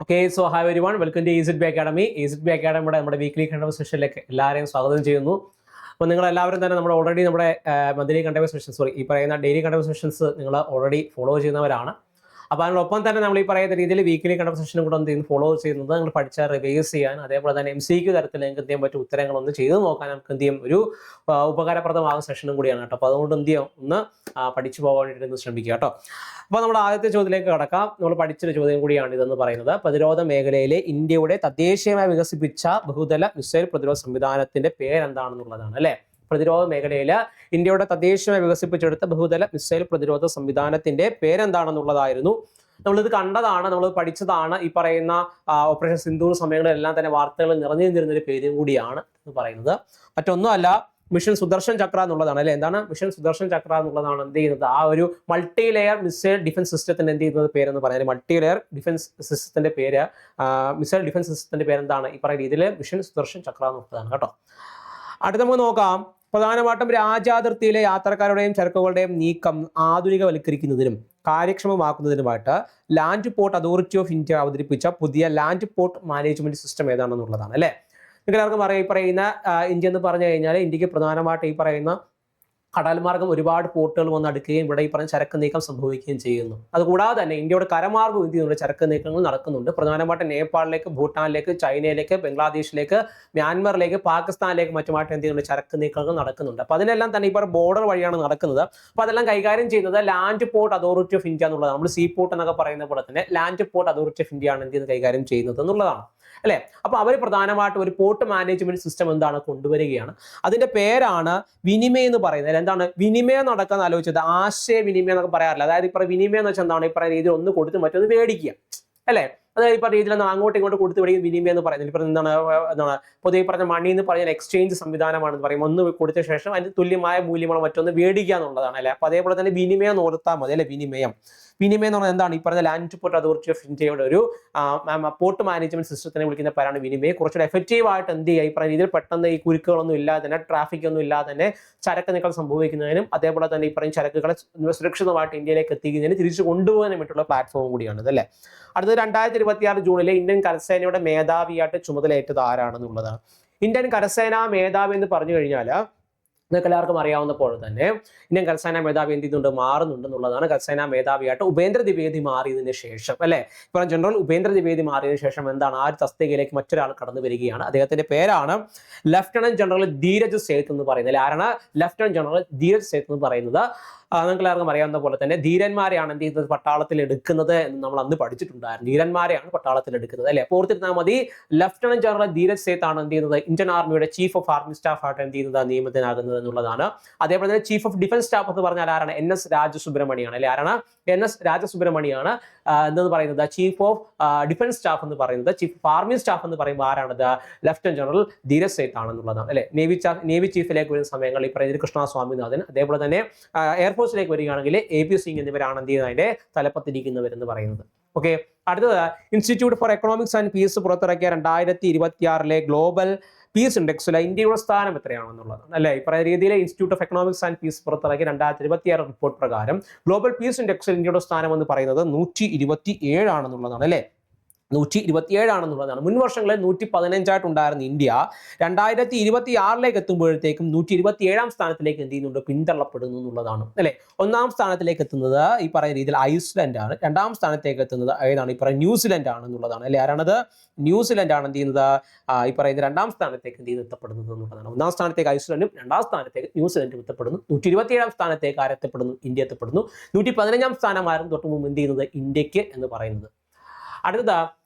Okay, so hi everyone, welcome to EZB academy. EZB അക്കാഡമിയുടെ നമ്മുടെ weekly content സെഷനിലേക്ക് എല്ലാവരെയും സ്വാഗതം ചെയ്യുന്നു. അപ്പോൾ നിങ്ങൾ എല്ലാവരും തന്നെ നമ്മുടെ മന്ത്ലി കണ്ടന്റ് സെഷൻസ്, ഈ പറയുന്ന ഡെയിലി കണ്ടന്റ് സെഷൻസ് നിങ്ങൾ ഓൾറെഡി ഫോളോ ചെയ്യുന്നവരാണ്. അപ്പോൾ അതിനൊപ്പം തന്നെ നമ്മൾ ഈ പറയുന്ന രീതിയിൽ വീക്കിലി കണ്ടന്റ് സെഷനും കൂടെ എന്ത് ചെയ്യുന്നു, ഫോളോ ചെയ്യുന്നത് നിങ്ങൾ പഠിച്ചാൽ റിവൈസ് ചെയ്യാൻ, അതേപോലെ തന്നെ MCQ തരത്തിൽ നിങ്ങൾക്ക് എന്ത് ചെയ്യാൻ പറ്റും, ഉത്തരങ്ങളൊന്ന് ചെയ്ത് നോക്കാൻ നമുക്ക് എന്ത് ചെയ്യും, ഒരു ഉപകാരപ്രദമാകുന്ന സെഷനും കൂടിയാണ് കേട്ടോ. അപ്പോൾ അതുകൊണ്ട് എന്ത് ചെയ്യാം, ഒന്ന് പഠിച്ചു പോകാൻ വേണ്ടിയിട്ട് ശ്രമിക്കുക കേട്ടോ. അപ്പോൾ നമ്മൾ ആദ്യത്തെ ചോദ്യത്തിലേക്ക് കടക്കാം. നമ്മൾ പഠിച്ചൊരു ചോദ്യം കൂടിയാണ് ഇതെന്ന് പറയുന്നത്. പ്രതിരോധ മേഖലയിലെ ഇന്ത്യയുടെ തദ്ദേശീയമായി വികസിപ്പിച്ച ബഹുതല മിസൈൽ പ്രതിരോധ സംവിധാനത്തിന്റെ പേരെന്താണെന്നുള്ളതാണ് അല്ലെ. പ്രതിരോധ മേഖലയിൽ ഇന്ത്യയുടെ തദ്ദേശീയമായി വികസിപ്പിച്ചെടുത്ത ബഹുതല മിസൈൽ പ്രതിരോധ സംവിധാനത്തിന്റെ പേരെന്താണെന്നുള്ളതായിരുന്നു. നമ്മളിത് കണ്ടതാണ്, നമ്മൾ പഠിച്ചതാണ്. ഈ പറയുന്ന ഓപ്പറേഷൻ സിന്ദൂർ സമയങ്ങളിലെല്ലാം തന്നെ വാർത്തകൾ നിറഞ്ഞു നിന്നിരുന്നൊരു പേരും കൂടിയാണ് എന്ന് പറയുന്നത്. മറ്റൊന്നുമല്ല, മിഷൻ സുദർശൻ ചക്ര എന്നുള്ളതാണ് അല്ലെ. എന്താണ് മിഷൻ സുദർശൻ ചക്ര എന്നുള്ളതാണ് എന്ത് ചെയ്യുന്നത്, ആ ഒരു മൾട്ടി ലെയർ മിസൈൽ ഡിഫൻസ് സിസ്റ്റത്തിന്റെ എന്ത് ചെയ്യുന്നത് പേരെന്ന് പറയുന്നത്. മൾട്ടി ലെയർ ഡിഫൻസ് സിസ്റ്റത്തിന്റെ പേര്, മിസൈൽ ഡിഫൻസ് സിസ്റ്റത്തിന്റെ പേരെന്താണ്, ഈ പറയുന്ന രീതിയിൽ മിഷൻ സുദർശൻ ചക്ര എന്നുള്ളതാണ് കേട്ടോ. അടുത്ത നമുക്ക് നോക്കാം. പ്രധാനമായിട്ടും രാജ്യാതിർത്തിയിലെ യാത്രക്കാരുടെയും ചരക്കുകളുടെയും നീക്കം ആധുനികവൽക്കരിക്കുന്നതിനും കാര്യക്ഷമമാക്കുന്നതിനുമായിട്ട് land port authority of India അവതരിപ്പിച്ച പുതിയ ലാൻഡ് പോർട്ട് മാനേജ്മെന്റ് സിസ്റ്റം ഏതാണെന്നുള്ളതാണ് അല്ലെ. നിങ്ങൾക്ക് എല്ലാവർക്കും അറിയാം, ഈ പറയുന്ന ഇന്ത്യ എന്ന് പറഞ്ഞു കഴിഞ്ഞാൽ ഇന്ത്യക്ക് പ്രധാനമായിട്ട് ഈ പറയുന്ന കടൽമാർഗം ഒരുപാട് പോർട്ടുകൾ വന്ന് അടുക്കുകയും ഇവിടെ ഈ പറഞ്ഞ ചരക്ക് നീക്കം സംഭവിക്കുകയും ചെയ്യുന്നു. അതുകൂടാതെ തന്നെ ഇന്ത്യയുടെ കരമാർഗം ഇന്ത്യയുടെ ചരക്ക് നീക്കങ്ങൾ നടക്കുന്നുണ്ട്. പ്രധാനമായിട്ട് നേപ്പാളിലേക്ക്, ഭൂട്ടാനിലേക്ക്, ചൈനയിലേക്ക്, ബംഗ്ലാദേശിലേക്ക്, മ്യാൻമറിലേക്ക്, പാകിസ്ഥാനിലേക്ക് മറ്റുമായിട്ട് എന്ത് ചെയ്യുന്നുണ്ട്, ചരക്ക് നീക്കങ്ങൾ നടക്കുന്നുണ്ട്. അപ്പോൾ അതിനെല്ലാം തന്നെ ഇപ്പോൾ ബോർഡർ വഴിയാണ് നടക്കുന്നത്. അപ്പോൾ അതെല്ലാം കൈകാര്യം ചെയ്യുന്നത് land port authority of India എന്നുള്ളതാണ്. നമ്മൾ സീ പോർട്ട് എന്നൊക്കെ പറയുന്ന പോലെ തന്നെ land port authority of India ആണ് എന്ത് ചെയ്യുന്നത്, കൈകാര്യം ചെയ്യുന്നത് എന്നുള്ളതാണ് അല്ലെ. അപ്പൊ അവർ പ്രധാനമായിട്ടും ഒരു പോർട്ട് മാനേജ്മെന്റ് സിസ്റ്റം എന്താണ് കൊണ്ടുവരികയാണ്. അതിന്റെ പേരാണ് വിനിമയം എന്ന് പറയുന്നത്. എന്താണ് വിനിമയം നടക്കാന്ന് ആലോചിച്ചത്, ആശയവിനിമയം എന്നൊക്കെ പറയാറില്ല. അതായത് ഇപ്പൊ വിനിമയം എന്ന് വെച്ചാൽ എന്താണ്, ഈ പറയുന്ന രീതിയിൽ ഒന്ന് കൊടുത്ത് മറ്റൊന്ന് മേടിക്കുക അല്ലെ. അതായത് ഇപ്പൊ രീതിയിൽ അങ്ങോട്ടും ഇങ്ങോട്ടും കൊടുത്ത് മേടിക്കുന്ന വിനിമയം എന്ന് പറയുന്നത്. ഇപ്പൊ എന്താണ് പൊതുവെ പറഞ്ഞ മണി എന്ന് പറഞ്ഞാൽ എക്സ്ചേഞ്ച് സംവിധാനമാണെന്ന് പറയും. ഒന്ന് കൊടുത്ത ശേഷം അതിന് തുല്യമായ മൂല്യമാണ് മറ്റൊന്ന് മേടിക്കുക എന്നുള്ളതാണ് അല്ലെ. അപ്പൊ അതേപോലെ തന്നെ വിനിമയം ഓർത്താൽ മതി അല്ലെ. വിനിമയം എന്ന് പറഞ്ഞാൽ എന്താണ്, ഈ പറഞ്ഞ ലാൻഡ് പോർട്ട് അതോറിറ്റി ഓഫ് ഇന്ത്യയുടെ ഒരു പോർട്ട് മാനേജ്മെന്റ് സിസ്റ്റത്തിനെ വിളിക്കുന്ന പേരാണ് വിനിമയം. കുറച്ചുകൂടെ എഫക്റ്റീവ് ആയിട്ട് എന്ത് ചെയ്യുക, ഈ പറഞ്ഞ രീതിയിൽ പെട്ടെന്ന് ഈ കുരുക്കുകളൊന്നും ഇല്ലാതെ തന്നെ, ട്രാഫിക് ഒന്നും ഇല്ലാതെ തന്നെ ചരക്ക് നീക്കം സംഭവിക്കുന്നതിനും അതേപോലെ തന്നെ ഈ പറഞ്ഞ ചരക്കുകളെ സുരക്ഷിതമായിട്ട് ഇന്ത്യയിലേക്ക് എത്തിക്കുന്നതിന് തിരിച്ചു കൊണ്ടുപോകാനും വേണ്ടിയിട്ടുള്ള പ്ലാറ്റ്ഫോം കൂടിയാണ് ഇതല്ലേ. അടുത്തത് 2026 ജൂണിലെ ഇന്ത്യൻ കരസേനയുടെ മേധാവിയായിട്ട് ചുമതലയേറ്റത് ആരാണെന്നുള്ളതാണ്. ഇന്ത്യൻ കരസേനാ മേധാവി എന്ന് പറഞ്ഞു കഴിഞ്ഞാൽ നിങ്ങൾക്ക് എല്ലാവർക്കും അറിയാവുന്ന പോലെ തന്നെ ഇന്ത്യൻ കരസേനാ മേധാവി എന്ത് ചെയ്യുന്നുണ്ട്, മാറുന്നുണ്ടെന്നുള്ളതാണ്. കരസേനാ മേധാവിയായിട്ട് ഉപേന്ദ്ര ദ്വിവേദി മാറിയതിന് ശേഷം അല്ലെ. ഇപ്പോൾ ജനറൽ ഉപേന്ദ്ര ദ്വിവേദി മാറിയതിനു ശേഷം എന്താണ്, ആ ഒരു തസ്തികയിലേക്ക് മറ്റൊരാൾ കടന്നു വരികയാണ്. അദ്ദേഹത്തിന്റെ പേരാണ് ലഫ്റ്റനന്റ് ജനറൽ ധീരജ് സേത്ത് എന്ന് പറയുന്നത്. ആരാണ് ലെഫ്റ്റനന്റ് ജനറൽ ധീരജ് സേത്ത് എന്ന് പറയുന്നത്? നിങ്ങൾക്ക് എല്ലാവർക്കും അറിയാവുന്ന പോലെ തന്നെ ധീരന്മാരെയാണ് എന്ത് ചെയ്യുന്നത്, പട്ടാളത്തിൽ എടുക്കുന്നത് എന്ന് നമ്മൾ അന്ന് പഠിച്ചിട്ടുണ്ടായിരുന്നു. ധീരന്മാരെയാണ് പട്ടാളത്തിൽ എടുക്കുന്നത് അല്ലെ. അപ്പോൾ ഓർത്തിരുന്നാൽ മതി, ലെഫ്റ്റനന്റ് ജനറൽ ധീരജ് സേത്ത് ആണ് എന്ത് ചെയ്യുന്നത്, ഇന്ത്യൻ ആർമിയുടെ ചീഫ് ഓഫ് ആർമി സ്റ്റാഫ് ആയിട്ട് എന്ത് ചെയ്യുന്നത്, നിയമിതനാകുന്നത് എന്നുള്ളതാണ്. അതേപോലെ തന്നെ ചീഫ് ഓഫ് ഡിഫൻസ് സ്റ്റാഫ് എന്ന് പറഞ്ഞാൽ ആരാണ്, NS രാജസുബ്രഹ്മണ്യാണ് അല്ലെ. ആരാണ്, NS രാജസുബ്രഹ്മണ്യാണ് എന്ന് പറയുന്നത് ചീഫ് ഓഫ് ഡിഫൻസ് സ്റ്റാഫ് എന്ന് പറയുന്നത്. ചീഫ് ഓഫ് ആർമി സ്റ്റാഫ് എന്ന് പറയുമ്പോൾ ആരാണത്, ലെഫ്റ്റനന്റ് ജനറൽ ധീരജ് സേത്ത് ആണെന്നുള്ളതാണ് അല്ലെ. നേവി ചീഫിലേക്ക് വരുന്ന സമയങ്ങളിൽ ഈ പറയുന്നത് കൃഷ്ണ സ്വാമിനാഥൻ, അതേപോലെ തന്നെ എയർഫോഴ്സിലേക്ക് വരികയാണെങ്കിൽ AP സിംഗ് എന്നിവരാണ് എന്ത് ചെയ്യുന്നത്, അതിന്റെ തലപ്പത്തിരിക്കുന്നവരെന്ന് പറയുന്നത്. ഓക്കെ, അടുത്തത് institute four economics and piece പുറത്തിറക്കിയ 2026 ഗ്ലോബൽ പീസ് ഇൻഡെക്സിലെ ഇന്ത്യയുടെ സ്ഥാനം എത്രയാണെന്നുള്ളതാണ് അല്ലെ. ഈ പറയുന്ന രീതിയിൽ institute of economics and piece പുറത്തിറക്കിയ 2026 റിപ്പോർട്ട് പ്രകാരം ഗ്ലോബൽ പീസ് ഇൻഡെക്സിൽ ഇന്ത്യയുടെ സ്ഥാനം എന്ന് പറയുന്നത് 127 ആണെന്നുള്ളതാണ് അല്ലെ. 127 ആണെന്നുള്ളതാണ്. മുൻ വർഷങ്ങളിൽ 115 ഉണ്ടായിരുന്ന ഇന്ത്യ 2026 എത്തുമ്പോഴത്തേക്കും 127 സ്ഥാനത്തിലേക്ക് എന്ത് ചെയ്യുന്നുണ്ട്, പിന്തള്ളപ്പെടുന്നു എന്നുള്ളതാണ് അല്ലെ. ഒന്നാം സ്ഥാനത്തിലേക്ക് എത്തുന്നത് ഈ പറയുന്ന രീതിയിൽ ഐസ്ലാൻഡ് ആണ്. രണ്ടാം സ്ഥാനത്തേക്ക് എത്തുന്നത് ഏതാണ്, ഈ പറയുന്ന ന്യൂസിലൻഡ് ആണെന്നുള്ളതാണ് അല്ലെ. ആരാണത്, ന്യൂസിലൻഡ് ആണ് എന്ത് ചെയ്യുന്നത്, ഈ പറയുന്ന രണ്ടാം സ്ഥാനത്തേക്ക് എന്ത് ചെയ്യുന്നത്, എത്തപ്പെടുന്നത് എന്നുള്ളതാണ്. ഒന്നാം സ്ഥാനത്തേക്ക് ഐസ്ലാൻഡും രണ്ടാം സ്ഥാനത്തേക്ക് ന്യൂസിലൻഡും എത്തപ്പെടുന്നു. 127 സ്ഥാനത്തേക്ക് ആരെത്തപ്പെടുന്നു, ഇന്ത്യ എത്തപ്പെടുന്നു. 115 സ്ഥാനമായിരുന്നു തൊട്ട് മുമ്പ് എന്ത് ചെയ്യുന്നത്, ഇന്ത്യക്ക് എന്ന് പറയുന്നത്. അടുത്തത്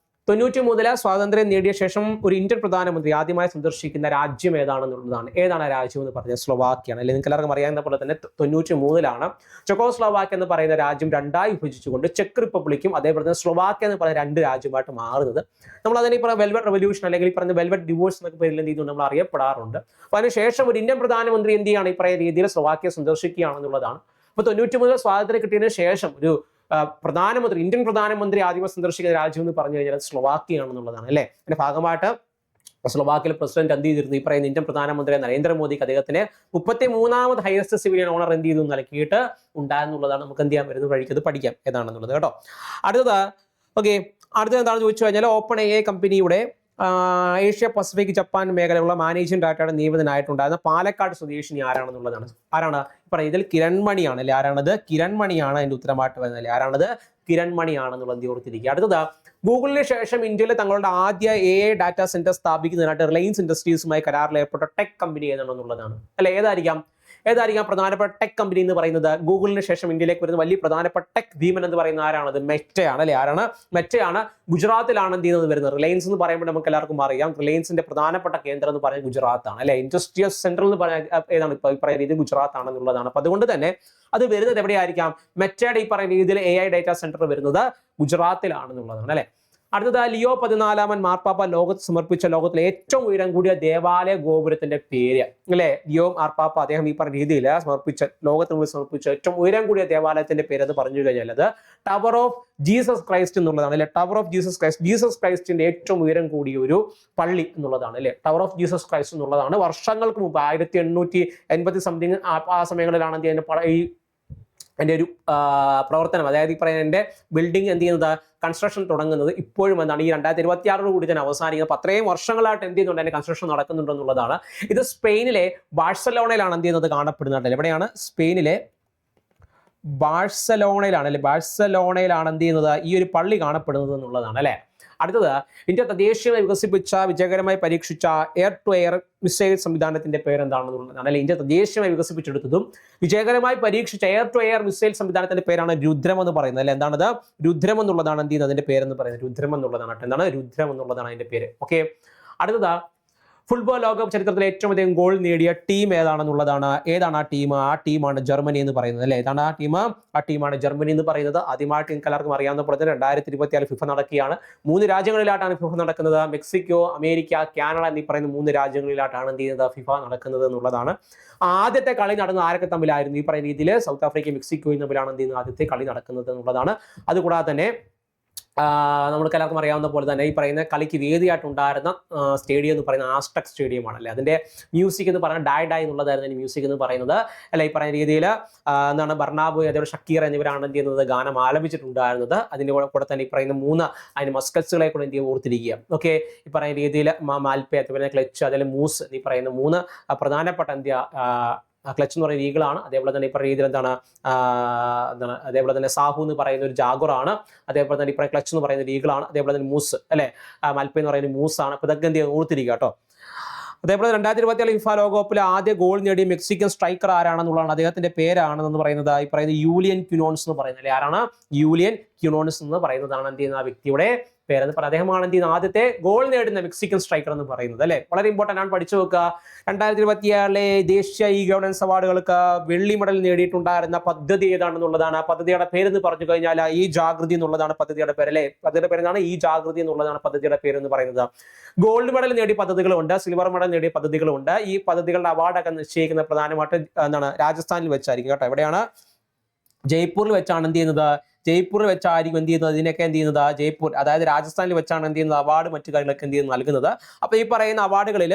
93 സ്വാതന്ത്ര്യം നേടിയ ശേഷം ഒരു ഇന്ത്യൻ പ്രധാനമന്ത്രി ആദ്യമായി സന്ദർശിക്കുന്ന രാജ്യം ഏതാണെന്നുള്ളതാണ്. ഏതാണ് ആ രാജ്യം എന്ന് പറഞ്ഞാൽ സ്ലോവാക്യാണ് അല്ലെ. നിങ്ങൾക്ക് എല്ലാവർക്കും അറിയാവുന്ന പോലെ തന്നെ 93 ചെക്കോസ്ലോവാക്യ എന്ന് പറയുന്ന രാജ്യം രണ്ടായി വിഭജിച്ചുകൊണ്ട് ചെക്ക് റിപ്പബ്ലിക്കും അതേപോലെ തന്നെ സ്ലോവാക്യ എന്ന് പറയുന്ന രണ്ട് രാജ്യമായിട്ട് മാറുന്നത്. നമ്മൾ അതിനെ ഈ പറഞ്ഞ വെൽവെറ്റ് റെവല്യൂഷൻ അല്ലെങ്കിൽ ഈ പറഞ്ഞ വെൽവെറ്റ് ഡിവോഴ്സ് എന്നൊക്കെ പേരിൽ എന്ത് ചെയ്യുന്നു, നമ്മൾ അറിയപ്പെടാറുണ്ട്. അപ്പോൾ അതിനുശേഷം ഒരു ഇന്ത്യൻ പ്രധാനമന്ത്രി എന്ത് ചെയ്യാണ്, ഈ പറയുന്ന രീതിയിൽ സ്ലോവാക്യ സന്ദർശിക്കുകയാണെന്നുള്ളതാണ്. അപ്പോൾ 93 സ്വാതന്ത്ര്യം കിട്ടിയതിനു ശേഷം ഒരു പ്രധാനമന്ത്രി, ഇന്ത്യൻ പ്രധാനമന്ത്രി ആദ്യം സന്ദർശിക്കുന്ന രാജ്യം എന്ന് പറഞ്ഞു കഴിഞ്ഞാൽ സ്ലോവാക്യ ആണെന്നുള്ളതാണ് അല്ലെ. അതിന്റെ ഭാഗമായിട്ട് സ്ലോവാക്യയിലെ പ്രസിഡന്റ് എന്ത് ചെയ്തിരുന്നു, ഈ പറയുന്ന ഇന്ത്യൻ പ്രധാനമന്ത്രി നരേന്ദ്രമോദിക്ക് അദ്ദേഹത്തിന് 33ാമത് ഹയസ്റ്റ് സിവിലിയൻ ഓണർ എന്ത് ചെയ്തു, നൽകിയിട്ട് ഉണ്ടായെന്നുള്ളതാണ്. നമുക്ക് എന്ത് ചെയ്യാൻ വരുന്ന വഴിക്ക് അത് പഠിക്കാം ഏതാണെന്നുള്ളത് കേട്ടോ. അടുത്തത് ഓക്കെ, അടുത്തത് എന്താണെന്ന് ചോദിച്ചു കഴിഞ്ഞാൽ ഓപ്പൺ AI കമ്പനിയുടെ ഏഷ്യ പസഫിക് ജപ്പാൻ മേഖലയുള്ള മാനേജിംഗ് ഡയറക്ടറുടെ നിയമിതനായിട്ടുണ്ടായിരുന്ന പാലക്കാട് സ്വദേശിനി ആരാണെന്നുള്ളതാണ്. ആരാണ് പറയുന്നത്? ഇതിൽ കിരൺമണിയാണ് അല്ലെ? ആരാണത്? കിരൺമണിയാണ് അതിന്റെ ഉത്തരമായിട്ട് വരുന്നത് അല്ലെ? ആരാണത്? കിരൺമണിയാണെന്നുള്ളത് ഓർത്തിരിക്കുക. അടുത്തത് ഗൂഗിളിന് ശേഷം ഇന്ത്യയിൽ തങ്ങളുടെ ആദ്യ AI ഡാറ്റാ സെന്റർ സ്ഥാപിക്കുന്നതിനായിട്ട് റിലയൻസ് ഇൻഡസ്ട്രീസുമായി കരാറിൽ ഏർപ്പെട്ട ടെക് കമ്പനി ഏതാണെന്നുള്ളതാണ് അല്ലെ? ഏതായിരിക്കാം പ്രധാനപ്പെട്ട ടെക് കമ്പനി എന്ന് പറയുന്നത്? ഗൂഗിളിന് ശേഷം ഇന്ത്യയിലേക്ക് വരുന്ന വലിയ പ്രധാനപ്പെട്ട ടെക് ഭീമൻ എന്ന് പറയുന്ന ആരാണത്? മെറ്റയാണ് അല്ലെ? ആരാണ്? മെറ്റയാണ്. ഗുജറാത്തിലാണ് എന്ത് ചെയ്യുന്നത് വരുന്നത്? റിലയൻസ് എന്ന് പറയുമ്പോൾ നമുക്ക് എല്ലാവർക്കും അറിയാം റിലയൻസിന്റെ പ്രധാനപ്പെട്ട കേന്ദ്രം എന്ന് പറയുന്നത് ഗുജറാത്താണ് അല്ലെ? ഇൻഡസ്ട്രിയൽ സെന്റർ എന്ന് പറയാൻ ഏതാണ് ഇപ്പൊ പറയുന്ന രീതി? ഗുജറാത്ത് ആണെന്നുള്ളതാണ്. അപ്പൊ അതുകൊണ്ട് തന്നെ അത് വരുന്നത് എവിടെയായിരിക്കാം? മെറ്റയുടെ ഈ പറയുന്ന രീതിയിൽ AI ഡാറ്റാ സെന്റർ വരുന്നത് ഗുജറാത്തിലാണെന്നുള്ളതാണ് അല്ലെ? അടുത്തത് ലിയോ 14 മാർപ്പാപ്പ ലോകത്ത് സമർപ്പിച്ച ലോകത്തിലെ ഏറ്റവും ഉയരം കൂടിയ ദേവാലയ ഗോപുരത്തിന്റെ പേര് അല്ലെ? ലിയോ മാർപ്പാപ്പ അദ്ദേഹം ഈ പറഞ്ഞ രീതിയിൽ ലോകത്തിന് സമർപ്പിച്ച ഏറ്റവും ഉയരം കൂടിയ ദേവാലയത്തിന്റെ പേര് എന്ന് പറഞ്ഞു കഴിഞ്ഞാൽ അത് ടവർ ഓഫ് ജീസസ് ക്രൈസ്റ്റ് എന്നുള്ളതാണ് അല്ലെ? ടവർ ഓഫ് ജീസസ് ക്രൈസ്റ്റിന്റെ ഏറ്റവും ഉയരം കൂടിയ ഒരു പള്ളി എന്നുള്ളതാണ് അല്ലെ? ടവർ ഓഫ് ജീസസ് ക്രൈസ്റ്റ് എന്നുള്ളതാണ്. വർഷങ്ങൾക്ക് മുമ്പ് 1880 സംതിങ് ആ സമയങ്ങളിലാണ് എൻ്റെ ഒരു പ്രവർത്തനം, അതായത് ഈ പറയുന്ന ബിൽഡിംഗ് എന്ത് ചെയ്യുന്നത്, കൺസ്ട്രക്ഷൻ തുടങ്ങുന്നത്. ഇപ്പോഴും എന്താണ് ഈ 2026 കൂടി തന്നെ അവസാനിക്കുന്നത്. അത്രയും വർഷങ്ങളായിട്ട് എന്ത് ചെയ്യുന്നുണ്ട്, അതിന്റെ കൺസ്ട്രക്ഷൻ നടക്കുന്നുണ്ടെന്നുള്ളതാണ്. ഇത് സ്പെയിനിലെ ബാഴ്സലോണയിലാണ് എന്ത് ചെയ്യുന്നത്, കാണപ്പെടുന്നുണ്ട്. എവിടെയാണ്? സ്പെയിനിലെ ബാഴ്സലോണയിലാണ് അല്ലെ? ബാഴ്സലോണയിലാണ് എന്ത് ചെയ്യുന്നത്, ഈ ഒരു പള്ളി കാണപ്പെടുന്നത് എന്നുള്ളതാണ് അല്ലെ? അടുത്തത് ഇന്ത്യ തദ്ദേശീയമായി വികസിപ്പിച്ച വിജയകരമായി പരീക്ഷിച്ച എയർ ടു എയർ മിസൈൽ സംവിധാനത്തിന്റെ പേരെന്താണെന്നുള്ളതാണ് അല്ലെ? ഇന്ത്യ തദ്ദേശീയമായി വികസിപ്പിച്ചെടുത്തതും വിജയകരമായി പരീക്ഷിച്ച എയർ ടു എയർ മിസൈൽ സംവിധാനത്തിന്റെ പേരാണ് രുദ്രം എന്ന് പറയുന്നത് അല്ലെ? എന്താണത്? രുദ്രം എന്നുള്ളതാണ് എന്ത് ചെയ്യുന്നത്, അതിന്റെ പേരെന്ന് പറയുന്നത്. രുദ്രം എന്നുള്ളതാണ്. എന്താണ്? രുദ്രം എന്നുള്ളതാണ് അതിന്റെ പേര്. ഓക്കെ. അടുത്തത് ഫുട്ബോൾ ലോകകപ്പ് ചരിത്രത്തിൽ ഏറ്റവും അധികം ഗോൾ നേടിയ ടീം ഏതാണെന്നുള്ളതാണ്. ഏതാണ് ആ ടീം? ആ ടീമാണ് ജർമ്മനി എന്ന് പറയുന്നത് അല്ലെ? ഏതാണ് ആ ടീം? ആ ടീമാണ് ജർമ്മനി എന്ന് പറയുന്നത്. ആദ്യമായിട്ട് നിങ്ങൾക്ക് എല്ലാവർക്കും അറിയാവുന്ന പോലെ തന്നെ 2026 ഫിഫ നടക്കുകയാണ്. 3 രാജ്യങ്ങളിലായിട്ടാണ് ഫിഫ നടക്കുന്നത്. മെക്സിക്കോ, അമേരിക്ക, കാനഡ എന്നീ പറയുന്ന 3 രാജ്യങ്ങളിലായിട്ടാണ് എന്ത് ചെയ്യുന്നത്, ഫിഫ നടക്കുന്നത് എന്നുള്ളതാണ്. ആദ്യത്തെ കളി നടന്നത് ആരൊക്കെ തമ്മിലായിരുന്നു? ഈ പറയുന്ന രീതിയിൽ സൗത്ത് ആഫ്രിക്കയും മെക്സിക്കോയും തമ്മിലാണ് എന്ത് ചെയ്യുന്നത്, ആദ്യത്തെ കളി നടക്കുന്നത് എന്നുള്ളതാണ്. അതുകൂടാതെ തന്നെ നമ്മൾക്ക് എല്ലാവർക്കും അറിയാവുന്ന പോലെ തന്നെ ഈ പറയുന്ന കളിക്ക് വേദിയായിട്ടുണ്ടായിരുന്ന സ്റ്റേഡിയം എന്ന് പറയുന്ന ആസ്റ്റക് സ്റ്റേഡിയമാണ് അല്ലെ? അതിന്റെ മ്യൂസിക് എന്ന് പറയുന്നത് ഡായ് ഡായ് എന്നുള്ളതായിരുന്നു മ്യൂസിക് എന്ന് പറയുന്നത് അല്ലെ? ഈ പറയുന്ന രീതിയിൽ എന്താണ് ബർണാബോ, അതേപോലെ ഷക്കീർ എന്നിവരാണ് എന്ത് ചെയ്യുന്നത്, ഗാനം ആലപിച്ചിട്ടുണ്ടായിരുന്നത്. അതിന്റെ കൂടെ തന്നെ ഈ പറയുന്ന 3 അതിന് മസ്കറ്റ്സുകളെ കൂടെ എന്ത് ചെയ്യുക, ഓർത്തിരിക്കുക. ഓക്കെ. ഈ പറയുന്ന രീതിയിൽ മാൽപ്പെ, അതുപോലെ ക്ലച്ച്, അതിൽ മൂസ് ഈ പറയുന്ന 3 പ്രധാനപ്പെട്ട ക്ലച്ച് എന്ന് പറയുന്ന ഈഗിളാണ്. അതേപോലെ തന്നെ ഇപ്പം രീതിയിൽ എന്താണ് അതേപോലെ തന്നെ സാഹു എന്ന് പറയുന്ന ഒരു ജാഗുറാണ്. അതേപോലെ തന്നെ ഇപ്പം ക്ലച്ച് എന്ന് പറയുന്ന ഈഗിളാണ്. അതേപോലെ തന്നെ മൂസ് അല്ലെ? മൽപ്പ എന്ന് പറയുന്ന മൂസാണ്. അപ്പൊ ഇതൊക്കെ എന്ത് ചെയ്യുക, ഓർത്തിരിക്കുക കേട്ടോ. അതേപോലെ 2026 ഫിഫ ലോകകപ്പിലെ ആദ്യ ഗോൾ നേടിയ മെക്സിക്കൻ സ്ട്രൈക്കർ ആരാണെന്നുള്ളതാണ്. അദ്ദേഹത്തിന്റെ പേരാണെന്ന് പറയുന്നത് ഈ പറയുന്നത് യൂലിയൻ ക്യുനോൺസ് എന്ന് പറയുന്നത് അല്ലെ? ആരാണ്? യൂലിയൻ ക്യുനോൺസ് എന്ന് പറയുന്നതാണ് എന്ത് ചെയ്യുന്ന ആ വ്യക്തിയുടെ പേരെന്ന് പറയുന്നത്. അദ്ദേഹമാണ് എന്ത് ചെയ്യുന്നത്, ആദ്യത്തെ ഗോൾ നേടുന്ന മെക്സിക്കൻ സ്ട്രൈക്കർ എന്ന് പറയുന്നത് അല്ലെ? വളരെ ഇമ്പോർട്ടൻ്റ് ആണ്, പഠിച്ചു വെക്കുക. 2026 ദേശീയ ഇ ഗവേണൻസ് അവാർഡുകൾക്ക് വെള്ളി മെഡൽ നേടിയിട്ടുണ്ടായിരുന്ന പദ്ധതി ഏതാണെന്നുള്ളതാണ്. ആ പദ്ധതിയുടെ പേരെന്ന് പറഞ്ഞു കഴിഞ്ഞാൽ ഈ ജാഗൃതി എന്നുള്ളതാണ് പദ്ധതിയുടെ പേര് അല്ലെ? പദ്ധതിയുടെ പേരെന്താണ്? ഈ ജാഗൃതി എന്നുള്ളതാണ് പദ്ധതിയുടെ പേരെന്ന് പറയുന്നത്. ഗോൾഡ് മെഡൽ നേടിയ പദ്ധതികളുണ്ട്, സിൽവർ മെഡൽ നേടിയ പദ്ധതികളുണ്ട്. ഈ പദ്ധതികളുടെ അവാർഡൊക്കെ നിശ്ചയിക്കുന്ന പ്രധാനമായിട്ട് എന്താണ്, രാജസ്ഥാനിൽ വെച്ചായിരിക്കും കേട്ടോ. എവിടെയാണ്? ജയ്പൂരിൽ വെച്ചാണ് എന്ത് ചെയ്യുന്നത്, ജയ്പൂരിൽ വെച്ചായിരിക്കും എന്ത് ചെയ്യുന്നത്, ഇതിനൊക്കെ എന്ത് ചെയ്യുന്നത്, ജയ്പൂർ അതായത് രാജസ്ഥാനിൽ വെച്ചാണ് എന്ത് ചെയ്യുന്നത്, അവാർഡ് മറ്റു കാര്യങ്ങളൊക്കെ എന്ത് ചെയ്യുന്നത്, നൽകുന്നത്. അപ്പൊ ഈ പറയുന്ന അവാർഡുകളിൽ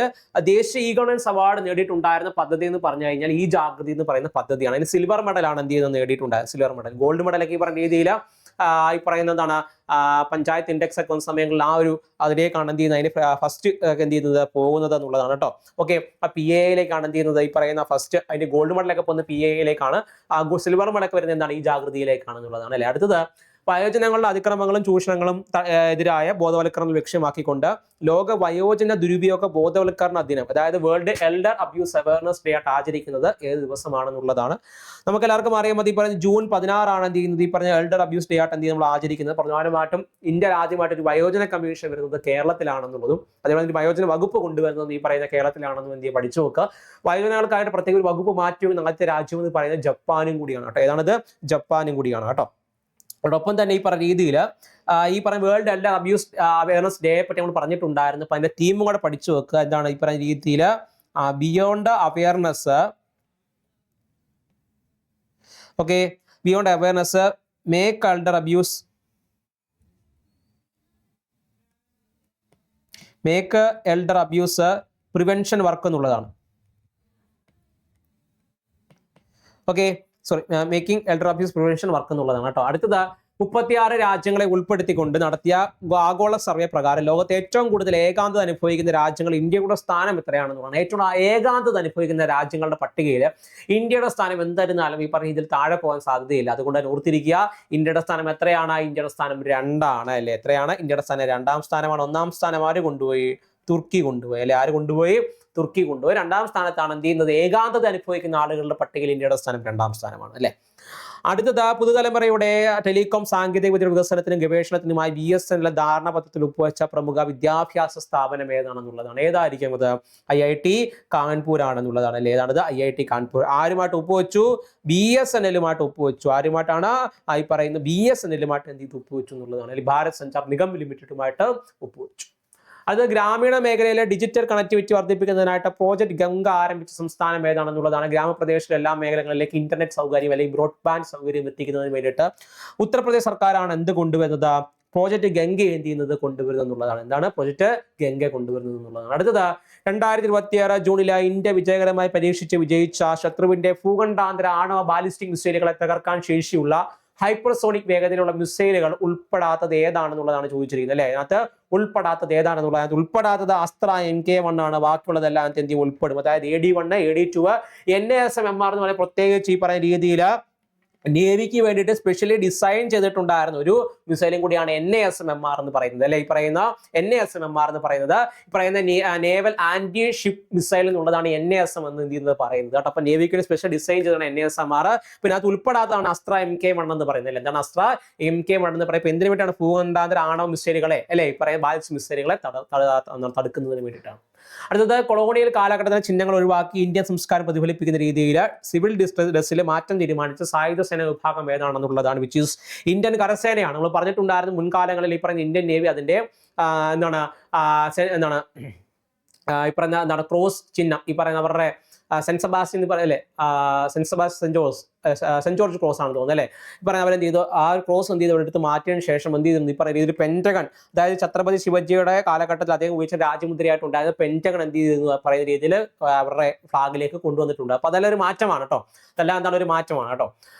ദേശീയ ഇ ഗവേണൻസ് അവാർഡ് നേടിയിട്ടുണ്ടായിരുന്ന പദ്ധതി എന്ന് പറഞ്ഞു കഴിഞ്ഞാൽ ഈ ജാഗൃതി എന്ന് പറയുന്ന പദ്ധതിയാണ്. അതിന് സിൽവർ മെഡലാണ് എന്ത് ചെയ്യുന്നത്, നേടിയിട്ടുണ്ടായത് സിൽവർ മെഡൽ. ഗോൾഡ് മെഡലൊക്കെ ഈ പറഞ്ഞ രീതിയിൽ ഈ പറയുന്ന എന്താണ് പഞ്ചായത്ത് ഇൻഡെക്സ് ഒക്കെ വന്ന സമയങ്ങളിൽ ആ ഒരു അതിലേക്കാണ് എന്ത് ചെയ്യുന്നത്, അതിന് ഫസ്റ്റ് എന്ത് ചെയ്യുന്നത്, പോകുന്നത് എന്നുള്ളതാണ് കേട്ടോ. ഓക്കെ. ആ PAA-യിലേക്കാണ് എന്ത് ചെയ്യുന്നത്, ഈ പറയുന്ന ഫസ്റ്റ് അതിന്റെ ഗോൾഡ് മെഡലൊക്കെ പോകുന്നത് PAA-യിലേക്കാണ്. സിൽവർ മെഡലൊക്കെ വരുന്നത് എന്താണ്, ഈ ജാഗൃതിയിലേക്കാണെന്നുള്ളതാണ് അല്ലെ? അടുത്തത് വയോജനങ്ങളുടെ അതിക്രമങ്ങളും ചൂഷണങ്ങളും എതിരായ ബോധവൽക്കരണം ലക്ഷ്യമാക്കിക്കൊണ്ട് ലോക വയോജന ദുരുപയോഗ ബോധവൽക്കരണ ദിനം, അതായത് world elder abuse awareness day ആയിട്ട് ആചരിക്കുന്നത് ഏത് ദിവസമാണെന്നുള്ളതാണ്. നമുക്ക് എല്ലാവർക്കും അറിയാൻ മതി, പറഞ്ഞ ജൂൺ 16 എന്ത് ചെയ്യുന്നത്, ഈ പറഞ്ഞ എൽഡർ അബ്യൂസ് ഡേ ആയിട്ട് എന്ത് നമ്മൾ ആചരിക്കുന്നത്. പ്രധാനമായിട്ടും ഇന്ത്യ ആദ്യമായിട്ട് ഒരു വയോജന കമ്മീഷൻ വരുന്നത് കേരളത്തിലാണെന്നുള്ളതും, അതേപോലെ ഒരു വയോജന വകുപ്പ് കൊണ്ടുവരുന്നത് ഈ പറയുന്ന കേരളത്തിലാണെന്നും എന്ത് പഠിച്ചു നോക്കുക. വയോജനങ്ങൾക്കായിട്ട് പ്രത്യേക ഒരു വകുപ്പ് മാറ്റുമെന്ന് ആദ്യത്തെ രാജ്യം എന്ന് പറയുന്നത് ജപ്പാനും കൂടിയാണ് കേട്ടോ. ഏതാണത്? ജപ്പാനും കൂടിയാണ് കേട്ടോ. അതോടൊപ്പം തന്നെ ഈ പറഞ്ഞ രീതിയിൽ ഈ പറഞ്ഞ വേൾഡ് എൽഡർ അബ്യൂസ് അവയർനെസ് ഡേയെ പറ്റി നമ്മൾ പറഞ്ഞിട്ടുണ്ടായിരുന്നു. അപ്പൊ അതിന്റെ തീമും കൂടെ പഠിച്ചു വെക്കുക. എന്താണ് ഈ പറഞ്ഞ രീതിയിൽ beyond awareness, okay, beyond awareness make elder abuse, make elder abuse prevention work എന്നുള്ളതാണ്. Okay, sorry, making elder abuse prevention work എന്നുള്ളതാണ് കേട്ടോ. അടുത്തത് 36 രാജ്യങ്ങളെ ഉൾപ്പെടുത്തിക്കൊണ്ട് നടത്തിയ ആഗോള സർവേ പ്രകാരം ലോകത്തെ ഏറ്റവും കൂടുതൽ ഏകാന്തത അനുഭവിക്കുന്ന രാജ്യങ്ങൾ ഇന്ത്യയുടെ സ്ഥാനം എത്രയാണെന്ന് ഏറ്റവും ഏകാന്തത അനുഭവിക്കുന്ന രാജ്യങ്ങളുടെ പട്ടികയിൽ ഇന്ത്യയുടെ സ്ഥാനം എന്തായിരുന്നാലും ഈ പറഞ്ഞ ഇതിൽ താഴെ പോകാൻ സാധ്യതയില്ല. അതുകൊണ്ട് തന്നെ ഓർത്തിരിക്കുക, ഇന്ത്യയുടെ സ്ഥാനം എത്രയാണ്? ഇന്ത്യയുടെ സ്ഥാനം 2 ആണ് അല്ലേ? എത്രയാണ്? ഇന്ത്യയുടെ സ്ഥാനം 2ാം സ്ഥാനമാണ്. 1ാം സ്ഥാനം ആര് കൊണ്ടുപോയി? തുർക്കി കൊണ്ടുപോയി അല്ലെ? ആര് കൊണ്ടുപോയി? തുർക്കി കൊണ്ടുപോയി. 2ാം സ്ഥാനത്താണ് എന്ത് ചെയ്യുന്നത്? ഏകാന്തത അനുഭവിക്കുന്ന ആളുകളുടെ പട്ടികയിൽ ഇന്ത്യയുടെ സ്ഥാനം 2ാം സ്ഥാനമാണ് അല്ലെ? അടുത്തത് പുതുതലമുറയുടെ ടെലികോം സാങ്കേതിക വിദ്യ വികസനത്തിനും ഗവേഷണത്തിനുമായി BSNL ധാരണാപത്രത്തിൽ ഒപ്പുവെച്ച പ്രമുഖ വിദ്യാഭ്യാസ സ്ഥാപനം ഏതാണെന്നുള്ളതാണ്. ഏതായിരിക്കും അത്? IIT കാൺപൂർ ആണെന്നുള്ളതാണ് അല്ലെ? ഏതാണത്? IIT കാൺപൂർ. ആരുമായിട്ട് ഒപ്പുവെച്ചു? BSNLുമായിട്ട് ഒപ്പുവെച്ചു. ആരുമായിട്ടാണ്? ഈ പറയുന്ന BSNLുമായിട്ട് എന്ത് ചെയ്ത് ഒപ്പുവെച്ചു എന്നുള്ളതാണ്. അല്ലെങ്കിൽ ഭാരത് സഞ്ചാർ നിഗം ലിമിറ്റഡുമായിട്ട് ഒപ്പുവെച്ചു. അത് ഗ്രാമീണ മേഖലയിലെ ഡിജിറ്റൽ കണക്ടിവിറ്റി വർദ്ധിപ്പിക്കുന്നതിനായിട്ട് പ്രോജക്ട് ഗംഗ ആരംഭിച്ച സംസ്ഥാനം ഏതാണെന്നുള്ളതാണ്. ഗ്രാമപ്രദേശത്തിലെ എല്ലാ മേഖലകളിലേക്ക് ഇന്റർനെറ്റ് സൗകര്യം അല്ലെങ്കിൽ ബ്രോഡ്ബാൻഡ് സൗകര്യം എത്തിക്കുന്നതിന് വേണ്ടിയിട്ട് ഉത്തർപ്രദേശ് സർക്കാരാണ് എന്ത് കൊണ്ടുവരുന്നത്? പ്രോജക്ട് ഗംഗ എന്ത് ചെയ്യുന്നത്? കൊണ്ടുവരുന്നത് എന്നുള്ളതാണ്. എന്താണ് പ്രോജക്ട് ഗംഗ കൊണ്ടുവരുന്നത് എന്നുള്ളതാണ്. അടുത്തത് 2026 ജൂണിൽ ഇന്ത്യ വിജയകരമായി വിജയിച്ച ശത്രുവിന്റെ ഭൂഖണ്ഡാന്തര ആണവ ബാലിസ്റ്റിക് മിസൈലുകളെ തകർക്കാൻ ശേഷിയുള്ള ഹൈപ്പർസോണിക് വേഗതയിലുള്ള മിസൈലുകൾ ഉൾപ്പെടാത്തത് ഏതാണെന്നുള്ളതാണ് ചോദിച്ചിരിക്കുന്നത് അല്ലെ? അതിനകത്ത് ഉൾപ്പെടാത്തത് ഏതാണെന്നുള്ളത്. അതിനകത്ത് ഉൾപ്പെടാത്തത് അസ്ത്ര MK1 ആണ്. ബാക്കിയുള്ളതെല്ലാം എന്ത് ചെയ്യും? ഉൾപ്പെടും. അതായത് AD1, AD2, NASM-MR എന്ന് പറയുന്ന പ്രത്യേകിച്ച് ഈ പറയുന്ന രീതിയിൽ നേവിക്ക് വേണ്ടിയിട്ട് സ്പെഷ്യലി ഡിസൈൻ ചെയ്തിട്ടുണ്ടായിരുന്ന ഒരു മിസൈലും കൂടിയാണ് NASM-MR എന്ന് പറയുന്നത് അല്ലെ? ഈ പറയുന്ന NASM-MR എന്ന് പറയുന്നത് ഈ പറയുന്ന നേവൽ ആന്റി ഷിപ്പ് മിസൈൽ എന്നുള്ളതാണ് NASM എന്ന് എന്ത് ചെയ്യുന്നത് പറയുന്നത് കേട്ടോ. അപ്പൊ നേവിക്ക് വേണ്ടി സ്പെഷ്യൽ ഡിസൈൻ ചെയ്താണ് NASM-MR. പിന്നെ അത് ഉൾപ്പെടാത്തതാണ് അസ്ത്ര MK1 എന്ന് പറയുന്നത്. എന്താണ് അസ്ത്ര MK1 എന്ന് പറയുന്നത്? എന്തിനു വേണ്ടിയാണ്? ഭൂഖണ്ഡാന്തര ആണവ മിസൈലുകളെ അല്ലെ? ഈ പറയുന്ന ബാലിസ്റ്റിക് മിസൈലുകളെ തടുക്കുന്നതിന് വേണ്ടിയിട്ടാണ്. അടുത്തത് കൊളോണിയൽ കാലഘട്ടത്തിലെ ചിഹ്നങ്ങൾ ഒഴിവാക്കി ഇന്ത്യൻ സംസ്കാരം പ്രതിഫലിപ്പിക്കുന്ന രീതിയിൽ സിവിൽ ഡ്രസ്സിൽ മാറ്റം തീരുമാനിച്ച സായുധ സേന വിഭാഗം ഏതാണെന്നുള്ളതാണ്. വിച്ച് ഈസ് ഇന്ത്യൻ കരസേനയാണ്. നമ്മൾ പറഞ്ഞിട്ടുണ്ടായിരുന്നു മുൻകാലങ്ങളിൽ ഈ പറയുന്ന ഇന്ത്യൻ നേവി അതിന്റെ ഈ പറഞ്ഞ ക്രോസ് ചിഹ്നം ഈ പറയുന്ന അവരുടെ സെന്റ് സെബാസ്റ്റ്യൻ എന്ന് പറയല്ലേ? സെന്റ് ജോർജ് ക്രോസ് ആണെന്ന് തോന്നുന്നു അല്ലേ? ഈ പറയുന്ന അവരെന്ത് ചെയ്തു? ആ ക്രോസ് എന്ത് ചെയ്തു? എടുത്ത് മാറ്റിയതിനു ശേഷം എന്ത് ചെയ്തു? ഈ പറയുന്ന രീതിയിൽ പെന്റഗൺ, അതായത് ഛത്രപതി ശിവജിയുടെ കാലഘട്ടത്തിൽ അദ്ദേഹം ഉപയോഗിച്ച രാജ്യമുദ്രയായിട്ട് ഉണ്ടായത് പെന്റഗൺ എന്ത് ചെയ്തു? പറയുന്ന രീതിയിൽ അവരുടെ ഫ്ലാഗിലേക്ക് കൊണ്ടുവന്നിട്ടുണ്ട്. അപ്പൊ അതെല്ലാം ഒരു മാറ്റമാണ് കേട്ടോ. അതെല്ലാം എന്താണ്? ഒരു മാറ്റമാണ് കേട്ടോ.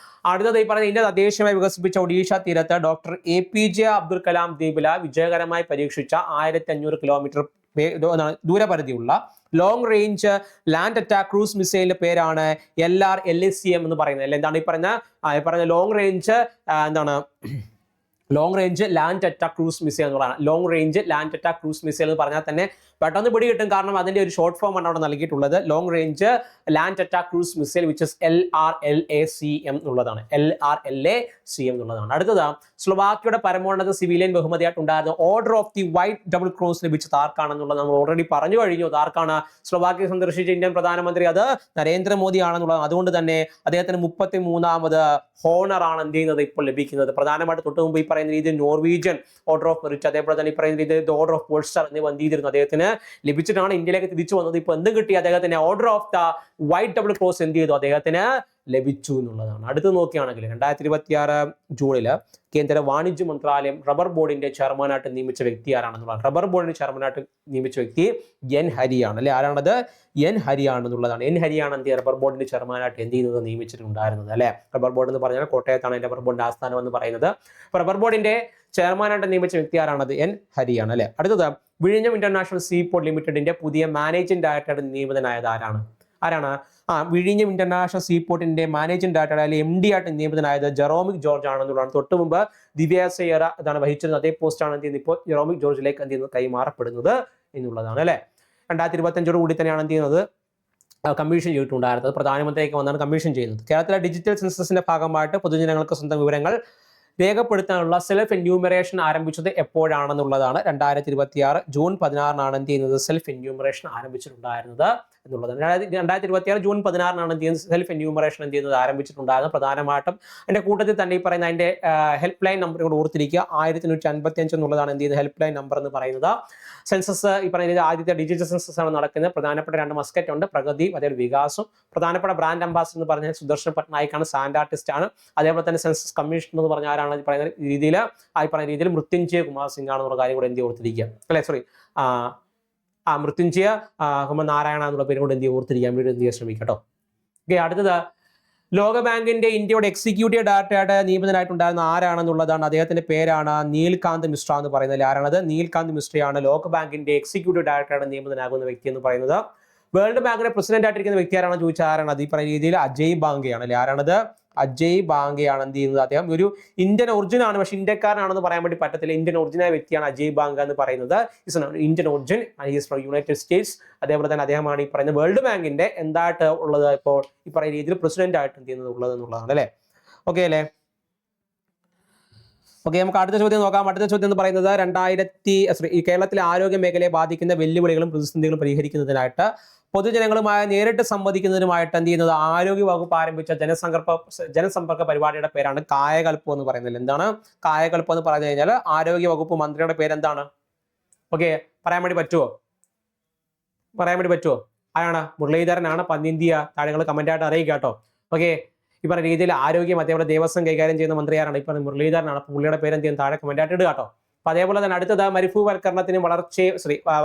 അടുത്തത് ഈ പറയുന്ന ഇന്ത്യ തദ്ദേശീയമായി വികസിപ്പിച്ച ഒഡീഷ തീരത്ത് ഡോക്ടർ APJ അബ്ദുൽ കലാം ദ്വീപില വിജയകരമായി പരീക്ഷിച്ച 1500 കിലോമീറ്റർ ദൂരപരിധിയുള്ള long range land attack cruise മിസൈലിന്റെ പേരാണ് LRLACM എന്ന് പറയുന്നത് അല്ലെ? എന്താണ് ഈ പറഞ്ഞ long range long range land attack cruise missile എന്ന് പറയുന്നത്. Long range land attack cruise missile എന്ന് പറഞ്ഞാൽ തന്നെ പെട്ടെന്ന് പിടി കിട്ടും. കാരണം അതിന്റെ ഒരു ഷോർട്ട് ഫോം ആണ് അവിടെ നൽകിയിട്ടുള്ളത്. Long range land attack cruise missile which is LRLACM എന്നുള്ളതാണ്. LRLACM എന്നുള്ളതാണ്. അടുത്തത് സ്ലോവാക്യയുടെ പരമോന്നത സിവിലിയൻ ബഹുമതിയായിട്ടുണ്ടായിരുന്ന order of the white double cross ലഭിച്ചത് ആർക്കാണെന്നുള്ളത് നമ്മൾ ഓൾറെഡി പറഞ്ഞു കഴിഞ്ഞു. ആർക്കാണ്? സ്ലോവാക്യ സന്ദർശിച്ച ഇന്ത്യൻ പ്രധാനമന്ത്രി അത് നരേന്ദ്രമോദി ആണെന്നുള്ളത്. അതുകൊണ്ട് തന്നെ അദ്ദേഹത്തിന് 33ാമത് ഹോണർ ആണ് എന്ത് ചെയ്യുന്നത്? ഇപ്പോൾ ലഭിക്കുന്നത്. പ്രധാനമായിട്ട് തൊട്ട് മുമ്പ് ഈ പറയുന്ന രീതിയിൽ നോർവീജിയൻ ഓർഡർ ഓഫ് മെറിറ്റ്, അതേപോലെ തന്നെ ഈ പറയുന്ന രീതിയിൽ ഓർഡർ ഓഫ് പോൾസ്റ്റർ എന്നിവ എന്ത് ചെയ്തിരുന്നു? അദ്ദേഹത്തിന് ലഭിച്ചിട്ടാണ് ഇന്ത്യയിലേക്ക് തിരിച്ചു വന്നത്. ഇപ്പൊ എന്ത് കിട്ടി? അദ്ദേഹത്തിന് order of the white double cross എന്ത് ചെയ്തു? അദ്ദേഹത്തിന് ലഭിച്ചു എന്നുള്ളതാണ്. അടുത്ത് നോക്കുകയാണെങ്കിൽ 2026 ജൂണിൽ കേന്ദ്ര വാണിജ്യ മന്ത്രാലയം റബ്ബർ ബോർഡിന്റെ ചെയർമാനായിട്ട് നിയമിച്ച വ്യക്തി ആരാണെന്നുള്ളത്. റബ്ബർ ബോർഡിന്റെ ചെയർമാനായിട്ട് നിയമിച്ച വ്യക്തി N ഹരിയാണ് അല്ലെ? ആരാണത്? N ഹരിയാണെന്നുള്ളതാണ്. N ഹരിയാണ് എന്ത് റബ്ബർ ബോർഡിന്റെ ചെയർമാനായിട്ട് എന്ത് ചെയ്യുന്നത്? നിയമിച്ചിട്ടുണ്ടായിരുന്നത് അല്ലെ? റബ്ബർ ബോർഡ് എന്ന് പറഞ്ഞാൽ കോട്ടയത്താണ് റബ്ബർ ബോർഡിന്റെ ആസ്ഥാനം എന്ന് പറയുന്നത്. അപ്പൊ റബ്ബർ ബോർഡിന്റെ ചെയർമാനായിട്ട് നിയമിച്ച വ്യക്തി ആരാണത്? N ഹരിയാണ് അല്ലെ? അടുത്തത് വിഴിഞ്ഞം ഇന്റർനാഷണൽ സീപോർട്ട് ലിമിറ്റഡിന്റെ പുതിയ മാനേജിംഗ് ഡയറക്ടറായിട്ട് നിയമിതനായത് ആരാണ്? വിഴിഞ്ഞം ഇന്റർനാഷണൽ സീപോർട്ടിന്റെ മാനേജിംഗ് ഡയറക്ടർ അല്ലെങ്കിൽ MD ആയിട്ട് നിയമിതനായത് ജെറോമിക് ജോർജ് ആണെന്നുള്ളതാണ്. തൊട്ട് മുമ്പ് ദിവ്യാസയറ ഇതാണ് വഹിച്ചിരുന്നത്. അതേ പോസ്റ്റാണ് എന്ത് ചെയ്യുന്നത്? ഇപ്പോൾ ജെറോമിക് ജോർജിലേക്ക് എന്ത് ചെയ്യുന്നത്? കൈമാറപ്പെടുന്നത് എന്നുള്ളതാണ് അല്ലെ? 2025 കൂടി തന്നെയാണ് എന്ത് ചെയ്യുന്നത്? കമ്മീഷൻ ചെയ്തിട്ടുണ്ടായിരുന്നത്. പ്രധാനമന്ത്രിയൊക്കെ വന്നാണ് കമ്മീഷൻ ചെയ്യുന്നത്. കേരളത്തിലെ ഡിജിറ്റൽ സെൻസസിന്റെ ഭാഗമായിട്ട് പൊതുജനങ്ങൾക്ക് സ്വന്തം വിവരങ്ങൾ രേഖപ്പെടുത്താനുള്ള സെൽഫ് എന്യൂമറേഷൻ ആരംഭിച്ചത് എപ്പോഴാണെന്നുള്ളതാണ്. 2026 ജൂൺ 16 എന്ത് ചെയ്യുന്നത്? സെൽഫ് എന്യൂമറേഷൻ ആരംഭിച്ചിട്ടുണ്ടായിരുന്നത് എന്നുള്ളതാണ്. 2026 ജൂൺ 16 എന്ത് ചെയ്യുന്നത്? സെൽഫ് എന്യൂമറേഷൻ എന്ത് ചെയ്യുന്നത്? ആരംഭിച്ചിട്ടുണ്ടായിരുന്നു. പ്രധാനമായിട്ടും അതിന്റെ കൂട്ടത്തിൽ തന്നെ ഈ പറയുന്ന അതിന്റെ ഹെൽപ്പ് ലൈൻ നമ്പർ കൂടെ ഓർത്തിരിക്കുക. 1155 എന്നുള്ളതാണ് എന്ത് ചെയ്യുന്നത്? ഹെൽപ്പ് ലൈൻ നമ്പർ എന്ന് പറയുന്നത്. സെൻസസ് ഈ പറയുന്നത് ആദ്യത്തെ ഡിജിറ്റൽ സെൻസസ് ആണ് നടക്കുന്നത്. പ്രധാനപ്പെട്ട 2 മസ്കറ്റ് ഉണ്ട്, പ്രഗതി അതേപോലെ വികാസും. പ്രധാനപ്പെട്ട ബ്രാൻഡ് അംബാസിഡർ എന്ന് പറഞ്ഞാൽ സുദർശൻ പട്നായിക്കാണ്, സാൻഡ് ആർട്ടിസ്റ്റ് ആണ്. അതേപോലെ തന്നെ സെൻസസ് കമ്മീഷൻ എന്ന് പറഞ്ഞ ആരാണ് പറയുന്ന രീതിയിൽ പറയുന്ന രീതിയിൽ മൃത്യുഞ്ജയ കുമാർ സിംഗ് ആണെന്നുള്ള കാര്യം കൂടെ എന്ത് ഓർത്തിരിക്കുക അല്ലെ? സോറി മൃത്യുഞ്ജയ നാരായണ എന്നുള്ള പേര് കൊണ്ട് എന്ത് ഓർത്തിരിക്കാൻ വേണ്ടി എന്ത് ചെയ്യാൻ ശ്രമിക്കട്ടോ. ഓക്കെ. അടുത്തത് ലോകബാങ്കിന്റെ ഇന്ത്യയുടെ എക്സിക്യൂട്ടീവ് ഡയറക്ടറായിട്ട് നിയമിതനായിട്ടുണ്ടായിരുന്ന ആരാണെന്നുള്ളതാണ്. അദ്ദേഹത്തിന്റെ പേരാണ് നീൽകാന്ത് മിശ്ര എന്ന് പറയുന്നത്. ആരാണത്? നീൽകാന്ത് മിശ്രയാണ് ലോകബാങ്കിന്റെ എക്സിക്യൂട്ടീവ് ഡയറക്ടറായിട്ട് നിയമിതനാകുന്ന വ്യക്തി എന്ന് പറയുന്നത്. വേൾഡ് ബാങ്കിന്റെ പ്രസിഡന്റ് ആയിട്ടിരിക്കുന്ന വ്യക്തി ആരാണെന്ന് ചോദിച്ചാൽ ആരാണ്? അത് ഈ പറയുന്ന രീതിയിൽ അജയ് ബാങ്കയാണ് അല്ലെ. ആരാണത്? അജയ് ബാങ്കയാണ് എന്ത് ചെയ്യുന്നത്. അദ്ദേഹം ഒരു ഇന്ത്യൻ ഒറിജിൻ ആണ്, പക്ഷെ ഇന്ത്യക്കാരനാണെന്ന് പറയാൻ വേണ്ടി പറ്റത്തില്ല. ഇന്ത്യൻ ഒറിജിനായ വ്യക്തിയാണ് അജയ് ബാങ്ക എന്ന് പറയുന്നത്. Indian origin, is from United States. അതേപോലെ തന്നെ അദ്ദേഹമാണ് ഈ പറയുന്ന വേൾഡ് ബാങ്കിന്റെ എന്തായിട്ട് ഉള്ളത്, ഇപ്പോൾ ഈ പറയുന്ന രീതിയിൽ പ്രസിഡന്റ് ആയിട്ട് എന്ത് ചെയ്യുന്നത് ഉള്ളത് എന്നുള്ളതാണ് അല്ലെ. ഓക്കെ അല്ലേ. ഓക്കെ, നമുക്ക് അടുത്ത ചോദ്യം നോക്കാം. അടുത്ത ചോദ്യം എന്ന് പറയുന്നത് കേരളത്തിലെ ആരോഗ്യ മേഖലയെ ബാധിക്കുന്ന വെല്ലുവിളികളും പ്രതിസന്ധികളും പരിഹരിക്കുന്നതിനായിട്ട് പൊതുജനങ്ങളുമായി നേരിട്ട് സംവദിക്കുന്നതിനുമായിട്ട് എന്ത് ചെയ്യുന്നത് ആരോഗ്യ വകുപ്പ് ആരംഭിച്ച ജനസമ്പർക്ക പരിപാടിയുടെ പേരാണ് കായകൽപ്പം എന്ന് പറയുന്നത്. എന്താണ് കായകൽപ്പം എന്ന് പറഞ്ഞു കഴിഞ്ഞാൽ ആരോഗ്യ വകുപ്പ് മന്ത്രിയുടെ പേരെന്താണ്? ഓക്കെ, പറയാൻ വേണ്ടി പറ്റുമോ? ആരാണ്? മുരളീധരനാണ്. പന്നിന്ത്യ താഴെ കമന്റ് ആയിട്ട് അറിയിക്കുക കേട്ടോ. ഓക്കെ, ഈ പറഞ്ഞ രീതിയിൽ ആരോഗ്യം അതേപോലെ ദേവസ്വം കൈകാര്യം ചെയ്യുന്ന മന്ത്രി ആരാണ്? ഈ പറഞ്ഞ മുരളീധരനാണ്. പുള്ളിയുടെ പേര് എന്ത് ചെയ്യും? താഴെ കമന്റ് ആയിട്ട് ഇടുക കേട്ടോ. അപ്പൊ അതേപോലെ തന്നെ അടുത്തത് മരുഭൂവൽക്കരണത്തിനും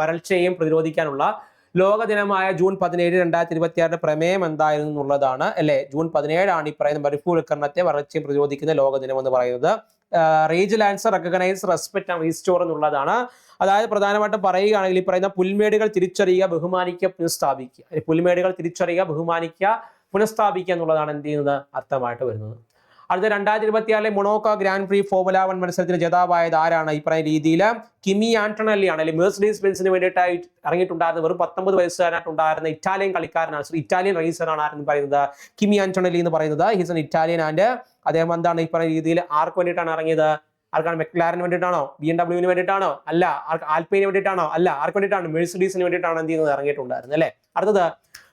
വരൾച്ചയും പ്രതിരോധിക്കാനുള്ള ലോക ദിനമായ ജൂൺ 17, 2026 പ്രമേയം എന്തായിരുന്നു എന്നുള്ളതാണ് അല്ലെ. ജൂൺ 17 ഈ പറയുന്ന മരുഭൂവൽക്കരണത്തെ വരൾച്ചയും പ്രതിരോധിക്കുന്ന ലോക ദിനം എന്ന് പറയുന്നത്. റേജ് ലാൻസർ റെക്കഗ്നൈസ് റെസ്പെക്ട് ആൻഡ് റീസ്റ്റോർ എന്നുള്ളതാണ്. അതായത് പ്രധാനമായിട്ടും പറയുകയാണെങ്കിൽ ഈ പറയുന്ന പുൽമേടുകൾ തിരിച്ചറിയുക, ബഹുമാനിക്കുക, പുനഃസ്ഥാപിക്കുക. പുൽമേടുകൾ തിരിച്ചറിയുക, ബഹുമാനിക്കുക, പുനഃസ്ഥാപിക്കുക എന്നുള്ളതാണ് എന്ത് ചെയ്യുന്നത് അർത്ഥമായിട്ട് വരുന്നത്. അടുത്ത 2026 മൊണോക്കോ ഗ്രാൻഡ് പ്രീ ഫോർമുല 1 മത്സരത്തിന് ജേതാവായത് ആരാണ്? ഈ പറയുന്ന രീതിയിൽ കിമി ആന്റണല്ലിയാണ്. അല്ലെങ്കിൽ മെഴ്സിഡീസ് ബെൻസിന് വേണ്ടിയിട്ടായി ഇറങ്ങിയിട്ടുണ്ടായിരുന്ന വെറും 19 വയസ്സുകാരനായിട്ടുണ്ടായിരുന്ന ഇറ്റാലിയൻ കളിക്കാരനാണ്, ഇറ്റാലിയൻ റേസറാണ് ആരെന്ന് പറയുന്നത് കിമി ആന്റണല്ലി എന്ന് പറയുന്നത്. ഹിസ് എൻ ഇറ്റാലിയൻ ആൻഡ് അദ്ദേഹം എന്താണ് ഈ പറയുന്ന രീതിയിൽ ആർക്ക് വേണ്ടിയിട്ടാണ് ഇറങ്ങിയത്? ആർക്കാണ്? മെക്ലാരന് വേണ്ടിയിട്ടാണോ? BMW വേണ്ടിയിട്ടാണോ? അല്ല. ആൽപൈന് വേണ്ടിയിട്ടാണോ? അല്ല. ആർക്ക് വേണ്ടിയിട്ടാണ്? മെഴ്സിഡീസിന് വേണ്ടിയിട്ടാണ് എന്ത് ചെയ്യുന്നത് ഇറങ്ങിയിട്ടുണ്ടായിരുന്നത് അല്ലെ. അടുത്തത്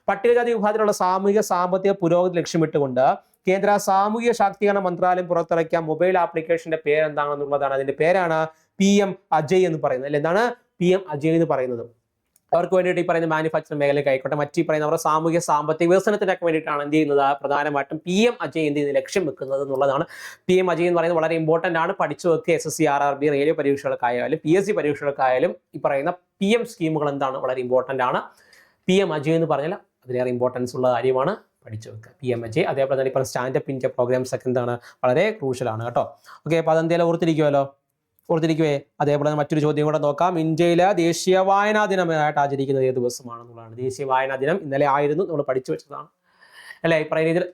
പട്ടികജാതി വിഭാഗത്തിലുള്ള സാമൂഹിക സാമ്പത്തിക പുരോഗതി ലക്ഷ്യമിട്ടുകൊണ്ട് കേന്ദ്ര സാമൂഹിക ശാക്തീകരണ മന്ത്രാലയം പുറത്തിറക്കിയ മൊബൈൽ ആപ്ലിക്കേഷന്റെ പേര് എന്താണെന്നുള്ളതാണ്. അതിന്റെ പേരാണ് PM അജയ് എന്ന് പറയുന്നത് അല്ലെ. എന്താണ് PM അജയ് എന്ന് പറയുന്നത്? അവർക്ക് വേണ്ടിയിട്ട് ഈ പറയുന്ന മാനുഫാക്ചറിംഗ് മേഖലയ്ക്ക് ആയിക്കോട്ടെ, മറ്റു പറയുന്ന അവരുടെ സാമൂഹിക സാമ്പത്തിക വികസനത്തിനൊക്കെ വേണ്ടിയിട്ടാണ് എന്ത് ചെയ്യുന്നത് പ്രധാനമായിട്ടും PM അജയ് എന്ത് ചെയ്യുന്നത് ലക്ഷ്യം വെക്കുന്നത് എന്നുള്ളതാണ്. PM അജയ് എന്ന് പറയുന്നത് വളരെ ഇമ്പോർട്ടന്റ് ആണ്. പഠിച്ചു വെക്കുക. SSC, RRB, റെയിൽവേ പരീക്ഷകൾക്കായാലും PSC പരീക്ഷകൾക്കായാലും ഈ പറയുന്ന PM സ്കീമുകൾ എന്താണ് വളരെ ഇമ്പോർട്ടന്റ് ആണ്. PM അജയ് എന്ന് പറഞ്ഞാൽ അതിലേറെ ഇമ്പോർട്ടൻസ് ഉള്ള കാര്യമാണ്. പഠിച്ചു വെക്കുക PM അജയ്. അതേപോലെ തന്നെ ഇപ്പോൾ സ്റ്റാൻഡപ്പ് ഇന്ത്യ പ്രോഗ്രാംസ് ഒക്കെ എന്താണ് വളരെ ക്രൂഷ്യലാണ് കേട്ടോ. ഓക്കെ, അപ്പോൾ അതെന്തെങ്കിലും ഓർത്തിരിക്കുവേ. അതേപോലെ മറ്റൊരു ചോദ്യം കൂടെ നോക്കാം. ഇന്ത്യയിലെ ദേശീയ വായനാ ദിനമായിട്ട് ആചരിക്കുന്നത് ഏത് ദിവസമാണെന്നുള്ളതാണ്. ദേശീയ വായനാ ദിനം ഇന്നലെ ആയിരുന്നു, നമ്മൾ പഠിച്ചു വെച്ചതാണ് അല്ലെ. ഈ പറയുന്ന രീതിയിൽ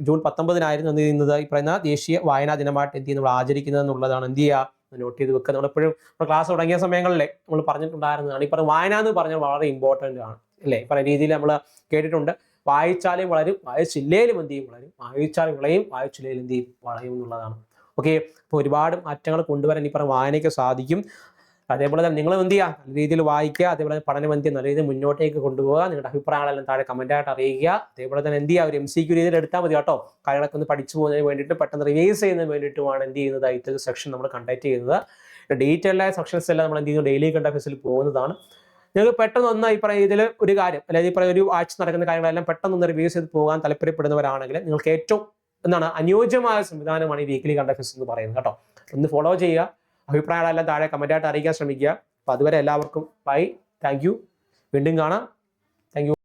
ജൂൺ 19 എന്ത് ചെയ്യുന്നത് ഈ പറയുന്ന ദേശീയ വായനാ ദിനമായിട്ട് എന്ത് നമ്മൾ ആചരിക്കുന്നത് എന്നുള്ളതാണ്. എന്ത് ചെയ്യുക, നോട്ട് ചെയ്ത് വെക്കുക. നമ്മളെപ്പോഴും ക്ലാസ് തുടങ്ങിയ സമയങ്ങളിലെ നമ്മൾ പറഞ്ഞിട്ടുണ്ടായിരുന്നതാണ്. ഈ പറഞ്ഞ വായന എന്ന് പറഞ്ഞാൽ വളരെ ഇമ്പോർട്ടൻ്റ് ആണ് അല്ലേ. ഈ പറയുന്ന രീതിയിൽ നമ്മൾ കേട്ടിട്ടുണ്ട്. വായിച്ചാലും വളരും, വായിച്ചില്ലേലും എന്ത് ചെയ്യും വളരും, വായിച്ചാലും വിളയും, വായിച്ചില്ലേലും എന്ത് ചെയ്യും വളയും എന്നുള്ളതാണ്. ഓക്കെ, അപ്പോൾ ഒരുപാട് മാറ്റങ്ങൾ കൊണ്ടുവരാൻ ഈ പറഞ്ഞ വായനയ്ക്ക് സാധിക്കും. അതേപോലെ തന്നെ നിങ്ങൾ എന്ത് ചെയ്യുക, നല്ല രീതിയിൽ വായിക്കുക. അതേപോലെ പഠനം എന്ത് ചെയ്യുക, നല്ല രീതിയിൽ മുന്നോട്ടേക്ക് കൊണ്ടുപോകുക. നിങ്ങളുടെ അഭിപ്രായങ്ങളെല്ലാം താഴെ കമൻറ്റായിട്ട് അറിയിക്കുക. അതേപോലെ തന്നെ എന്ത് ചെയ്യുക, ഒരു MCQ രീതിയിൽ എടുത്താൽ മതി കേട്ടോ. കാര്യങ്ങളൊക്കെ ഒന്ന് പഠിച്ചു പോകുന്നതിന് വേണ്ടിയിട്ട്, പെട്ടെന്ന് റിവൈസ് ചെയ്യുന്നതിന് വേണ്ടിയിട്ടുമാണ് എന്ത് ചെയ്യുന്നത് ഇത്തരം സെക്ഷൻ നമ്മൾ കണ്ടക്ട് ചെയ്യുന്നത്. ഡീറ്റെയിൽഡായ സെക്ഷൻസ് എല്ലാം നമ്മൾ എന്ത് ചെയ്യുന്നു ഡെയിലി കണ്ടക്ട് ഫെസിൽ പോകുന്നതാണ്. നിങ്ങൾക്ക് പെട്ടെന്ന് ഒന്ന് ഈ പറയുന്ന ഇതിൽ ഒരു കാര്യം, അല്ലെങ്കിൽ ഈ പറയുന്ന ഒരു ആഴ്ച നടക്കുന്ന കാര്യങ്ങളെല്ലാം പെട്ടെന്ന് ഒന്ന് റിവൈസ് ചെയ്ത് പോകാൻ താല്പര്യപ്പെടുന്നവരാണെങ്കിൽ നിങ്ങൾക്ക് ഏറ്റവും അനുയോജ്യമായ സംവിധാനമാണ് ഈ വീക്കിലി കണ്ടക്ട് ഫെസ്റ്റ് എന്ന് പറയുന്നത് കേട്ടോ. ഒന്ന് ഫോളോ ചെയ്യുക. അഭിപ്രായങ്ങളെല്ലാം താഴെ കമന്റായിട്ട് അറിയിക്കാൻ ശ്രമിക്കുക. അപ്പോൾ അതുവരെ എല്ലാവർക്കും ബൈ, താങ്ക് യു. വീണ്ടും കാണാം. Thank you.